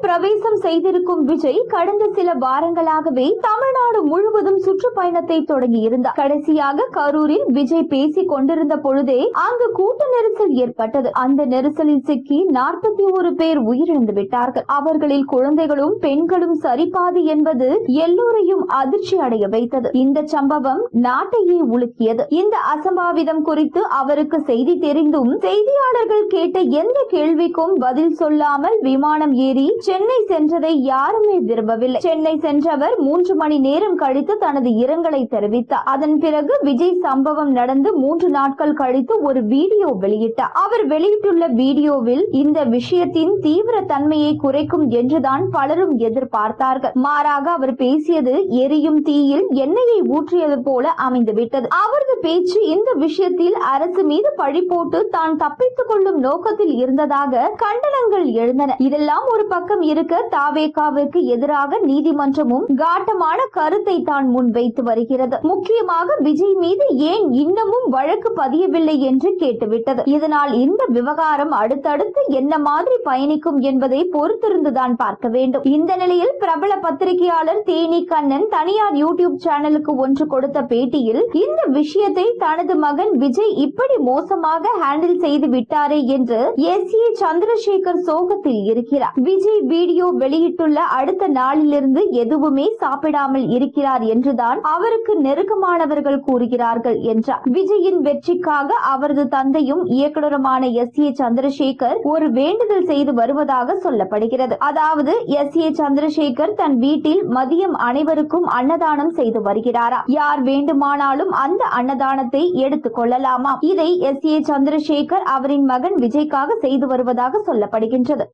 பிரவேசம் செய்திருக்கும் விஜய் கடந்த சில வாரங்களாகவே தமிழ்நாடு முழுவதும் சுற்றுப்பயணத்தை தொடங்கியிருந்தார். கடைசியாக கரூரில் விஜய் பேசிக் கொண்டிருந்த பொழுதே அங்கு கூட்ட நெரிசல் ஏற்பட்டது. அந்த நெரிசலில் சிக்கி 41 பேர் உயிரிழந்து விட்டார்கள். அவர்களில் குழந்தைகளும் பெண்களும் சரிபாதி என்பது எல்லோரையும் அதிர்ச்சி அடைய வைத்தது. இந்த சம்பவம் நாட்டையே உலுக்கியது. இந்த அசம்பாவிதம் குறித்து அவருக்கு செய்தி தெரிந்தும் செய்தியாளர்கள் கேட்ட எந்த கேள்விக்கும் பதில் சொல்லாமல் விமானம் ஏறி சென்னை சென்றதை யாருமே விரும்பவில்லை. சென்னை சென்றவர் 3 மணி நேரம் கழித்து தனது இரங்கலை தெரிவித்தார். அதன் பிறகு விஜய் சம்பவம் நடந்து 3 நாட்கள் கழித்து ஒரு வீடியோ வெளியிட்டார். அவர் வெளியிட்டுள்ள வீடியோவில் இந்த விஷயத்தின் தீவிர தன்மையை குறைக்கும் என்றுதான் பலரும் எதிர்பார்த்தார்கள். மாறாக அவர் பேசியது எரியும் தீயில் எண்ணெயை ஊற்றியது போல அமைந்துவிட்டது. அவரது பேச்சு இந்த விஷயத்தில் அரசு மீது பழி போட்டு தான் தப்பித்துக் கொள்ளும் நோக்கத்தில் இருந்ததாக கண்டனங்கள் எழுந்தன. இதெல்லாம் ஒரு பக்கம் இருக்க தாவேகாவிற்கு எதிராக நீதிமன்றமும் காட்டமான கருத்தை தான் முன்வைத்து வருகிறது. முக்கியமாக விஜய் மீது ஏன் இன்னமும் வழக்கு பதியவில்லை என்று கேட்டுவிட்டது. இதனால் இந்த விவகாரம் அடுத்தடுத்து என்ன மாதிரி பயணிக்கும் என்பதை பொறுத்திருந்துதான் பார்க்க வேண்டும். இந்த நிலையில் பிரபல பத்திரிகையாளர் தேனி கண்ணன் தனியார் யூடியூப் சேனலுக்கு ஒன்று கொடுத்த பேட்டியில் இந்த விஷயத்தை தனது மகன் விஜய் இப்படி மோசமாக ஹேண்டில் செய்து விட்டாரே என்று எஸ்.ஏ. சந்திரசேகர் சோகத்தில் இருக்கிறார். விஜய் வீடியோ வெளியிட்டுள்ள அடுத்த நாளிலிருந்து எதுவுமே சாப்பிடாமல் இருக்கிறார் என்றுதான் அவருக்கு நெருக்கமானவர்கள் கூறுகிறார்கள் என்றார். விஜயின் வெற்றிக்காக அவரது தந்தையும் இயக்குனருமான எஸ்.ஏ. சந்திரசேகர் ஒரு வேண்டுதல் செய்து வருவதாக சொல்லப்படுகிறது. அதாவது எஸ்.ஏ. சந்திரசேகர் தன் வீட்டில் மதியம் அனைவருக்கும் அன்னதானம் செய்து வருகிறாரா, யார் வேண்டுமானாலும் அந்த அன்னதானத்தை எடுத்துக் கொள்ளலாமா? இதை எஸ்.ஏ. சந்திரசேகர் அவரின் மகன் விஜய்க்காக செய்து வருவதாக சொல்லப்படுகின்றது.